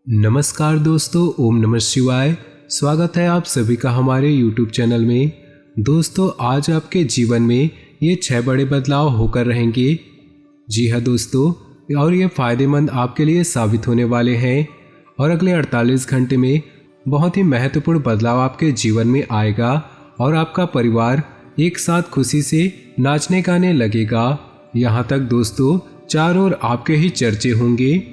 नमस्कार दोस्तों, ओम नमः शिवाय। स्वागत है आप सभी का हमारे YouTube चैनल में। दोस्तों, आज आपके जीवन में ये 6 बड़े बदलाव होकर रहेंगे। जी हाँ दोस्तों, और ये फ़ायदेमंद आपके लिए साबित होने वाले हैं और अगले 48 घंटे में बहुत ही महत्वपूर्ण बदलाव आपके जीवन में आएगा और आपका परिवार एक साथ खुशी से नाचने गाने लगेगा। यहाँ तक दोस्तों, चारों ओर आपके ही चर्चे होंगे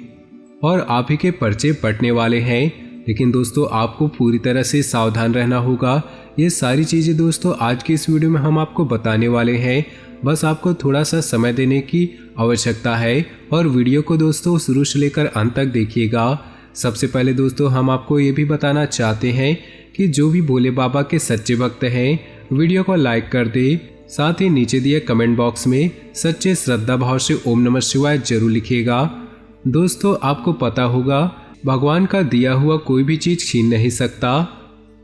और आप ही के पर्चे बटने वाले हैं। लेकिन दोस्तों, आपको पूरी तरह से सावधान रहना होगा। ये सारी चीज़ें दोस्तों आज की इस वीडियो में हम आपको बताने वाले हैं। बस आपको थोड़ा सा समय देने की आवश्यकता है और वीडियो को दोस्तों शुरू से लेकर अंत तक देखिएगा। सबसे पहले दोस्तों, हम आपको ये भी बताना चाहते हैं कि जो भी भोले बाबा के सच्चे भक्त हैं, वीडियो को लाइक कर दे। साथ ही नीचे दिए कमेंट बॉक्स में सच्चे श्रद्धा भाव से ओम नमः शिवाय जरूर लिखिएगा। दोस्तों, आपको पता होगा भगवान का दिया हुआ कोई भी चीज़ छीन नहीं सकता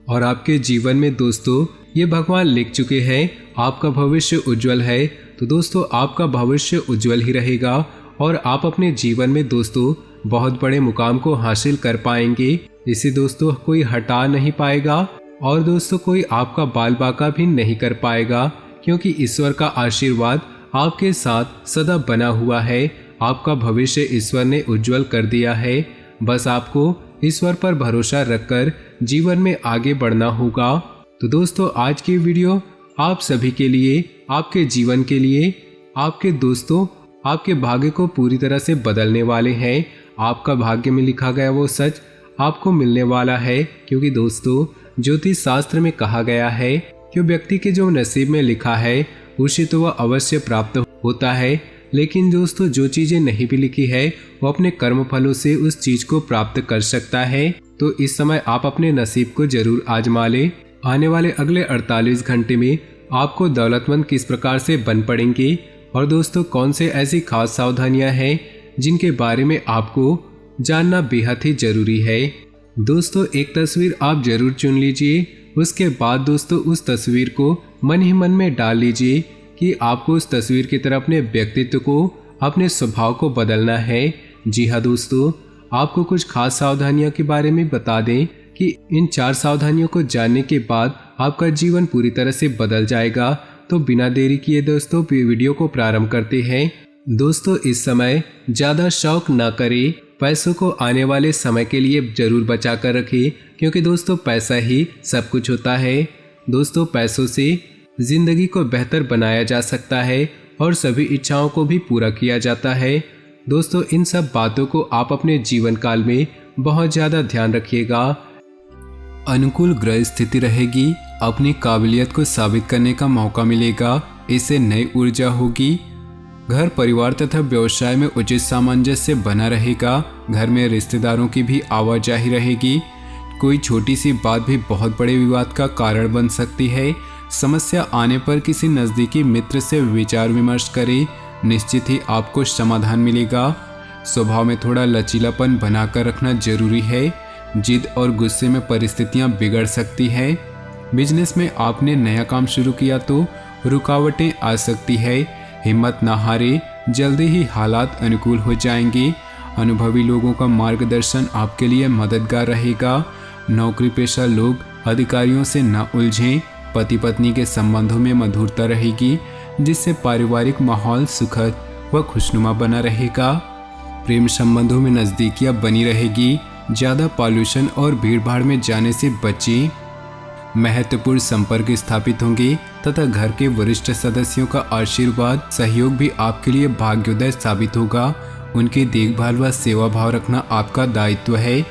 और आपके जीवन में दोस्तों ये भगवान लिख चुके हैं, आपका भविष्य उज्जवल है। तो दोस्तों, आपका भविष्य उज्जवल ही रहेगा और आप अपने जीवन में दोस्तों बहुत बड़े मुकाम को हासिल कर पाएंगे। इसे दोस्तों कोई हटा नहीं पाएगा और दोस्तों कोई आपका बाल बाका भी नहीं कर पाएगा, क्योंकि ईश्वर का आशीर्वाद आपके साथ सदा बना हुआ है। आपका भविष्य ईश्वर ने उज्जवल कर दिया है। बस आपको ईश्वर पर भरोसा रखकर जीवन में आगे बढ़ना होगा। तो दोस्तों, आज की वीडियो आप सभी के लिए, आपके जीवन के लिए, आपके दोस्तों, आपके भाग्य को पूरी तरह से बदलने वाले हैं। आपका भाग्य में लिखा गया वो सच आपको मिलने वाला है, क्योंकि दोस्तों ज्योतिष शास्त्र में कहा गया है कि व्यक्ति के जो नसीब में लिखा है उसे तो वह अवश्य प्राप्त होता है। लेकिन दोस्तों, जो चीजें नहीं भी लिखी है वो अपने कर्म फलों से उस चीज को प्राप्त कर सकता है। तो इस समय आप अपने नसीब को जरूर आजमा ले। आने वाले अगले 48 घंटे में आपको दौलतमंद किस प्रकार से बन पड़ेंगे और दोस्तों कौन से ऐसी खास सावधानियां हैं जिनके बारे में आपको जानना बेहद ही जरूरी है। दोस्तों, एक तस्वीर आप जरूर चुन लीजिए। उसके बाद दोस्तों उस तस्वीर को मन ही मन में डाल लीजिए कि आपको उस तस्वीर की तरह अपने व्यक्तित्व को, अपने स्वभाव को बदलना है। जी हाँ दोस्तों, आपको कुछ खास सावधानियों के बारे में बता दें कि इन 4 सावधानियों को जानने के बाद आपका जीवन पूरी तरह से बदल जाएगा। तो बिना देरी किए दोस्तों वीडियो को प्रारंभ करते हैं। दोस्तों, इस समय ज़्यादा शौक ना करें। पैसों को आने वाले समय के लिए जरूर बचा कर रखें, क्योंकि दोस्तों पैसा ही सब कुछ होता है। दोस्तों, पैसों से जिंदगी को बेहतर बनाया जा सकता है और सभी इच्छाओं को भी पूरा किया जाता है। दोस्तों, इन सब बातों को आप अपने जीवन काल में बहुत ज़्यादा ध्यान रखिएगा। अनुकूल ग्रह स्थिति रहेगी, अपनी काबिलियत को साबित करने का मौका मिलेगा, इससे नई ऊर्जा होगी। घर परिवार तथा व्यवसाय में उचित सामंजस्य बना रहेगा। घर में रिश्तेदारों की भी आवाजाही रहेगी। कोई छोटी सी बात भी बहुत बड़े विवाद का कारण बन सकती है। समस्या आने पर किसी नज़दीकी मित्र से विचार विमर्श करें, निश्चित ही आपको समाधान मिलेगा। स्वभाव में थोड़ा लचीलापन बनाकर रखना जरूरी है। जिद और गुस्से में परिस्थितियां बिगड़ सकती है। बिजनेस में आपने नया काम शुरू किया तो रुकावटें आ सकती है। हिम्मत ना हारे, जल्दी ही हालात अनुकूल हो जाएंगे। अनुभवी लोगों का मार्गदर्शन आपके लिए मददगार रहेगा। नौकरी पेशा लोग अधिकारियों से न उलझें। पति पत्नी के संबंधों में मधुरता रहेगी, जिससे पारिवारिक माहौल सुखद व खुशनुमा बना रहेगा। प्रेम संबंधों में नज़दीकियां बनी रहेगी। ज़्यादा पॉल्यूशन और भीड़भाड़ में जाने से बचें। महत्वपूर्ण संपर्क स्थापित होंगे तथा घर के वरिष्ठ सदस्यों का आशीर्वाद सहयोग भी आपके लिए भाग्योदय साबित होगा। उनकी देखभाल व सेवा भाव रखना आपका दायित्व है।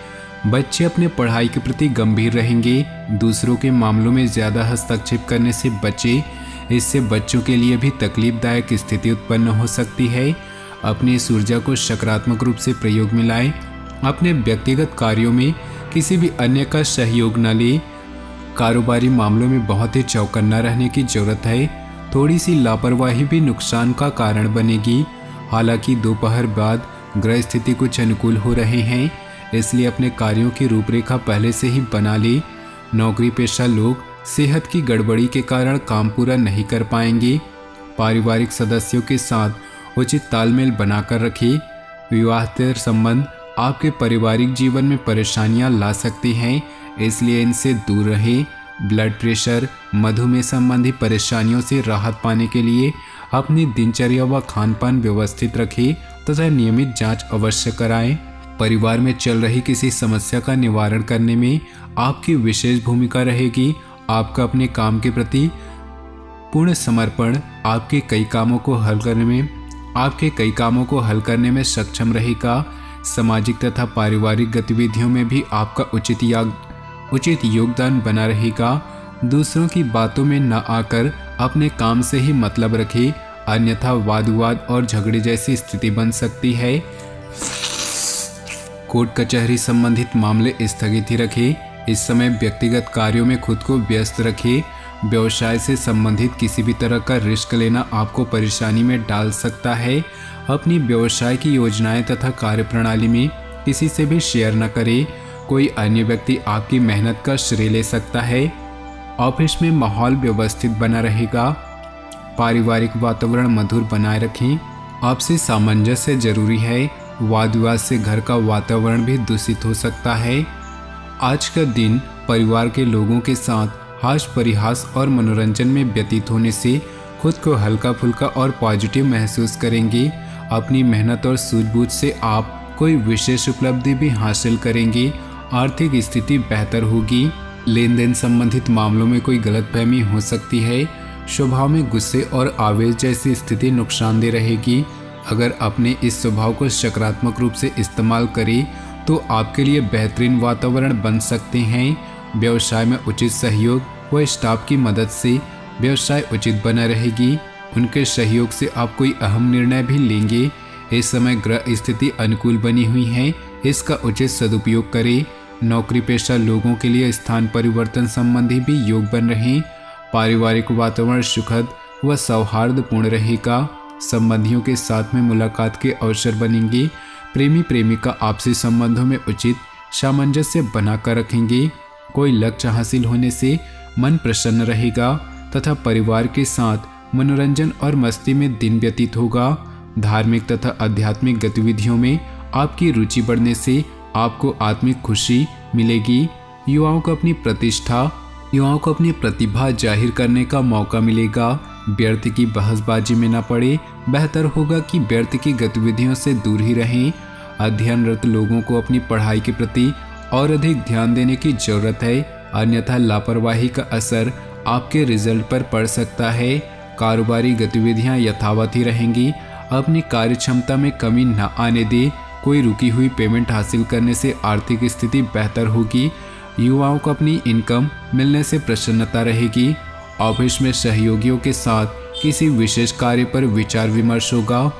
बच्चे अपने पढ़ाई के प्रति गंभीर रहेंगे। दूसरों के मामलों में ज़्यादा हस्तक्षेप करने से बचें, इससे बच्चों के लिए भी तकलीफदायक स्थिति उत्पन्न हो सकती है। अपनी इस ऊर्जा को सकारात्मक रूप से प्रयोग में लाएं। अपने व्यक्तिगत कार्यों में किसी भी अन्य का सहयोग न लें। कारोबारी मामलों में बहुत ही चौकन्ना रहने की जरूरत है। थोड़ी सी लापरवाही भी नुकसान का कारण बनेगी। हालांकि दोपहर बाद ग्रह स्थिति कुछ अनुकूल हो रहे हैं, इसलिए अपने कार्यों की रूपरेखा पहले से ही बना ले। नौकरी पेशा लोग सेहत की गड़बड़ी के कारण काम पूरा नहीं कर पाएंगे। पारिवारिक सदस्यों के साथ उचित तालमेल बनाकर रखें। विवाहेतर संबंध आपके पारिवारिक जीवन में परेशानियां ला सकती हैं, इसलिए इनसे दूर रहें। ब्लड प्रेशर, मधुमेह संबंधी परेशानियों से राहत पाने के लिए अपनी दिनचर्या व खान पान व्यवस्थित रखें तथा नियमित जांच अवश्य कराएं। परिवार में चल रही किसी समस्या का निवारण करने में आपकी विशेष भूमिका रहेगी। आपका अपने काम के प्रति पूर्ण समर्पण आपके कई कामों को हल करने में सक्षम रहेगा। सामाजिक तथा पारिवारिक गतिविधियों में भी आपका उचित योगदान बना रहेगा। दूसरों की बातों में न आकर अपने काम से ही मतलब रखें, अन्यथा वाद विवाद और झगड़े जैसी स्थिति बन सकती है। कोर्ट कचहरी संबंधित मामले स्थगित ही रखें। इस समय व्यक्तिगत कार्यों में खुद को व्यस्त रखें। व्यवसाय से संबंधित किसी भी तरह का रिस्क लेना आपको परेशानी में डाल सकता है। अपनी व्यवसाय की योजनाएं तथा कार्यप्रणाली में किसी से भी शेयर न करें। कोई अन्य व्यक्ति आपकी मेहनत का श्रेय ले सकता है। ऑफिस में माहौल व्यवस्थित बना रहेगा। पारिवारिक वातावरण मधुर बनाए रखें। आपसी सामंजस्य जरूरी है। वाद विवाद से घर का वातावरण भी दूषित हो सकता है। आज का दिन परिवार के लोगों के साथ हास परिहास और मनोरंजन में व्यतीत होने से खुद को हल्का फुल्का और पॉजिटिव महसूस करेंगे। अपनी मेहनत और सूझबूझ से आप कोई विशेष उपलब्धि भी हासिल करेंगे। आर्थिक स्थिति बेहतर होगी। लेन देन संबंधित मामलों में कोई गलतफहमी हो सकती है। स्वभाव में गुस्से और आवेश जैसी स्थिति नुकसानदेह रहेगी। अगर अपने इस स्वभाव को सकारात्मक रूप से इस्तेमाल करें तो आपके लिए बेहतरीन वातावरण बन सकते हैं। व्यवसाय में उचित सहयोग व स्टाफ की मदद से व्यवसाय उचित बना रहेगी। उनके सहयोग से आप कोई अहम निर्णय भी लेंगे। इस समय ग्रह स्थिति अनुकूल बनी हुई है, इसका उचित सदुपयोग करें। नौकरी पेशा लोगों के लिए स्थान परिवर्तन संबंधी भी योग बन रहे। पारिवारिक वातावरण सुखद व सौहार्दपूर्ण रहेगा। संबंधियों के साथ में मुलाकात के अवसर बनेंगे। प्रेमी प्रेमिका आपसी संबंधों में उचित सामंजस्य बनाकर रखेंगे। कोई लक्ष्य हासिल होने से मन प्रसन्न रहेगा तथा परिवार के साथ मनोरंजन और मस्ती में दिन व्यतीत होगा। धार्मिक तथा आध्यात्मिक गतिविधियों में आपकी रुचि बढ़ने से आपको आत्मिक खुशी मिलेगी। युवाओं को अपनी प्रतिभा जाहिर करने का मौका मिलेगा। व्यर्थ की बहसबाजी में न पड़े। बेहतर होगा कि व्यर्थ की गतिविधियों से दूर ही रहें। अध्ययनरत लोगों को अपनी पढ़ाई के प्रति और अधिक ध्यान देने की जरूरत है, अन्यथा लापरवाही का असर आपके रिजल्ट पर पड़ सकता है। कारोबारी गतिविधियां यथावत ही रहेंगी। अपनी कार्य क्षमता में कमी न आने दे। कोई रुकी हुई पेमेंट हासिल करने से आर्थिक स्थिति बेहतर होगी। युवाओं को अपनी इनकम मिलने से प्रसन्नता रहेगी। ऑफिस में सहयोगियों के साथ किसी विशेष कार्य पर विचार विमर्श होगा।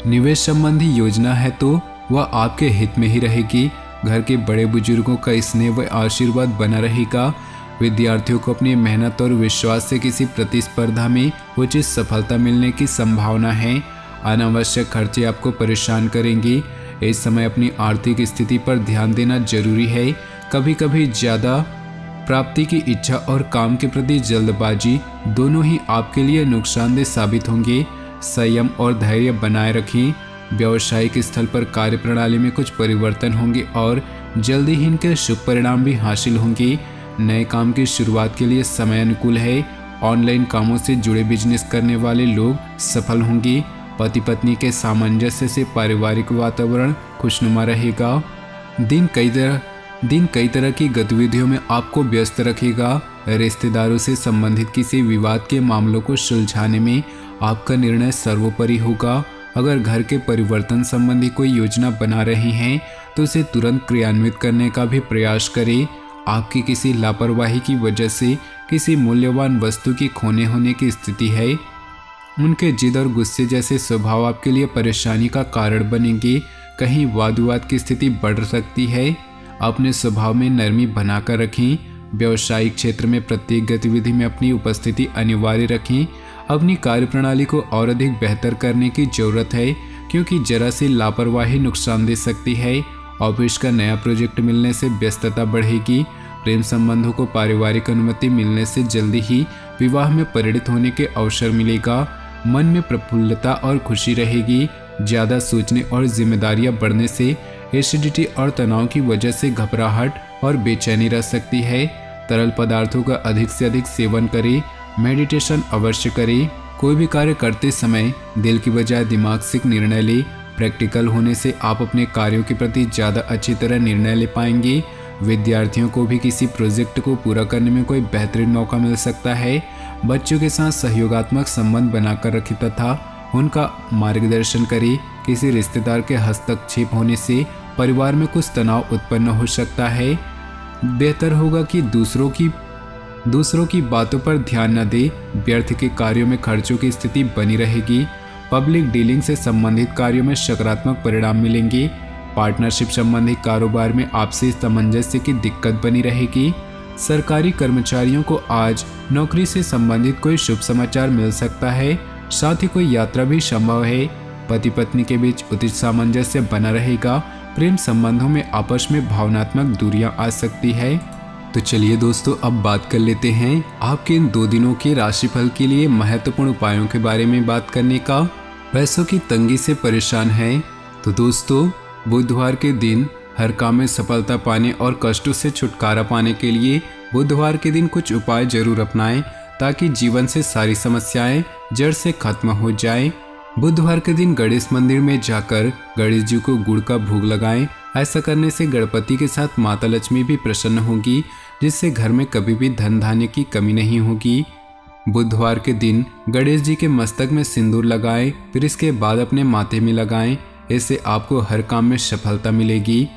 निवेश संबंधी योजना है तो वह आपके हित में ही रहेगी। घर के बड़े बुजुर्गों का स्नेह व आशीर्वाद बना रहेगा। विद्यार्थियों को अपनी मेहनत और विश्वास से किसी प्रतिस्पर्धा में उचित सफलता मिलने की संभावना है। अनावश्यक खर्चे आपको परेशान करेंगे। इस समय अपनी आर्थिक स्थिति पर ध्यान देना जरूरी है। कभी कभी ज़्यादा प्राप्ति की इच्छा और काम के प्रति जल्दबाजी दोनों ही आपके लिए नुकसानदेह साबित होंगे। संयम और धैर्य बनाए रखें। व्यावसायिक स्थल पर कार्यप्रणाली में कुछ परिवर्तन होंगे और जल्दी ही इनके शुभ परिणाम भी हासिल होंगे। नए काम की शुरुआत के लिए समय अनुकूल है। ऑनलाइन कामों से जुड़े बिजनेस करने वाले लोग सफल होंगे। पति पत्नी के सामंजस्य से पारिवारिक वातावरण खुशनुमा रहेगा। दिन कई तरह की गतिविधियों में आपको व्यस्त रखेगा। रिश्तेदारों से संबंधित किसी विवाद के मामलों को सुलझाने में आपका निर्णय सर्वोपरि होगा। अगर घर के परिवर्तन संबंधी कोई योजना बना रही हैं तो उसे तुरंत क्रियान्वित करने का भी प्रयास करें। आपकी किसी लापरवाही की वजह से किसी मूल्यवान वस्तु की खोने होने की स्थिति है। उनके जिद और गुस्से जैसे स्वभाव आपके लिए परेशानी का कारण बनेंगे। कहीं वाद विवाद की स्थिति बढ़ सकती है। अपने स्वभाव में नरमी बनाकर रखें। व्यावसायिक क्षेत्र में प्रत्येक गतिविधि में अपनी उपस्थिति अनिवार्य रखें। अपनी कार्यप्रणाली को और अधिक बेहतर करने की जरूरत है, क्योंकि जरा सी लापरवाही नुकसान दे सकती है। ऑफिस का नया प्रोजेक्ट मिलने से व्यस्तता बढ़ेगी। प्रेम संबंधों को पारिवारिक अनुमति मिलने से जल्दी ही विवाह में परिणत होने के अवसर मिलेगा। मन में प्रफुल्लता और खुशी रहेगी। ज़्यादा सोचने और जिम्मेदारियां बढ़ने से एसिडिटी और तनाव की वजह से घबराहट और बेचैनी रह सकती है। तरल पदार्थों का अधिक से अधिक सेवन करें। मेडिटेशन अवश्य करें। कोई भी कार्य करते समय दिल की बजाय दिमाग से निर्णय लें। प्रैक्टिकल होने से आप अपने कार्यों के प्रति ज़्यादा अच्छी तरह निर्णय ले पाएंगे। विद्यार्थियों को भी किसी प्रोजेक्ट को पूरा करने में कोई बेहतरीन मौका मिल सकता है। बच्चों के साथ सहयोगात्मक संबंध बनाकर रखें तथा उनका मार्गदर्शन करें। किसी रिश्तेदार के हस्तक्षेप होने से परिवार में कुछ तनाव उत्पन्न हो सकता है। बेहतर होगा कि दूसरों की बातों पर ध्यान न दें। व्यर्थ के कार्यों में खर्चों की स्थिति बनी रहेगी। पब्लिक डीलिंग से संबंधित कार्यों में सकारात्मक परिणाम मिलेंगे। पार्टनरशिप संबंधी कारोबार में आपसी सामंजस्य की दिक्कत बनी रहेगी। सरकारी कर्मचारियों को आज नौकरी से संबंधित कोई शुभ समाचार मिल सकता है। साथ ही कोई यात्रा भी संभव है। पति पत्नी के बीच उचित सामंजस्य बना रहेगा। प्रेम संबंधों में आपस में भावनात्मक दूरियां आ सकती है। तो चलिए दोस्तों, अब बात कर लेते हैं आपके इन 2 दिनों के राशिफल के लिए महत्वपूर्ण उपायों के बारे में बात करने का। पैसों की तंगी से परेशान हैं तो दोस्तों, बुधवार के दिन हर काम में सफलता पाने और कष्टों से छुटकारा पाने के लिए बुधवार के दिन कुछ उपाय जरूर अपनाएं ताकि जीवन से सारी समस्याएं जड़ से खत्म हो जाएं। बुधवार के दिन गणेश मंदिर में जाकर गणेश जी को गुड़ का भोग लगाएं। ऐसा करने से गणपति के साथ माता लक्ष्मी भी प्रसन्न होगी, जिससे घर में कभी भी धन धान्य की कमी नहीं होगी। बुधवार के दिन गणेश जी के मस्तक में सिंदूर लगाएं, फिर इसके बाद अपने माथे में लगाएं। इससे आपको हर काम में सफलता मिलेगी।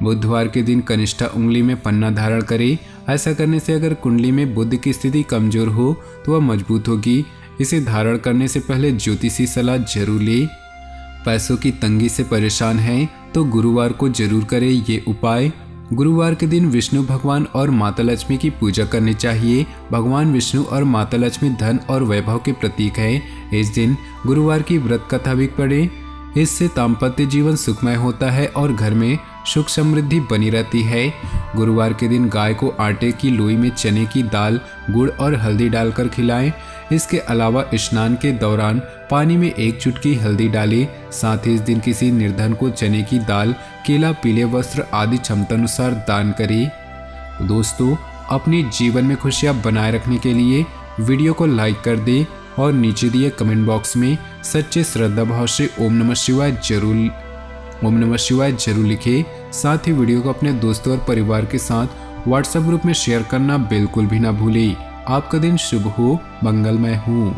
बुधवार के दिन कनिष्ठा उंगली में पन्ना धारण करें। ऐसा करने से अगर कुंडली में बुध की स्थिति कमजोर हो तो वह मजबूत होगी। इसे धारण करने से पहले ज्योतिषी सलाह जरूर लें। पैसों की तंगी से परेशान हैं तो गुरुवार को जरूर करें ये उपाय। गुरुवार के दिन विष्णु भगवान और माता लक्ष्मी की पूजा करनी चाहिए। भगवान विष्णु और माता लक्ष्मी धन और वैभव के प्रतीक है। इस दिन गुरुवार की व्रत कथा भी पढ़ें। इससे दाम्पत्य जीवन सुखमय होता है और घर में सुख समृद्धि बनी रहती है। गुरुवार के दिन गाय को आटे की लोई में चने की दाल, गुड़ और हल्दी डालकर खिलाएं। इसके अलावा स्नान के दौरान पानी में 1 चुटकी हल्दी डालें। साथ ही इस दिन किसी निर्धन को चने की दाल, केला, पीले वस्त्र आदि क्षमतानुसार दान करें। दोस्तों, अपनी जीवन में खुशियां बनाए रखने के लिए वीडियो को लाइक कर दें और नीचे दिए कमेंट बॉक्स में सच्चे श्रद्धा भाव से ओम नमः शिवाय जरूर लिखें। साथ ही वीडियो को अपने दोस्तों और परिवार के साथ व्हाट्सएप ग्रुप में शेयर करना बिल्कुल भी ना भूलें। आपका दिन शुभ हो, मंगलमय हो।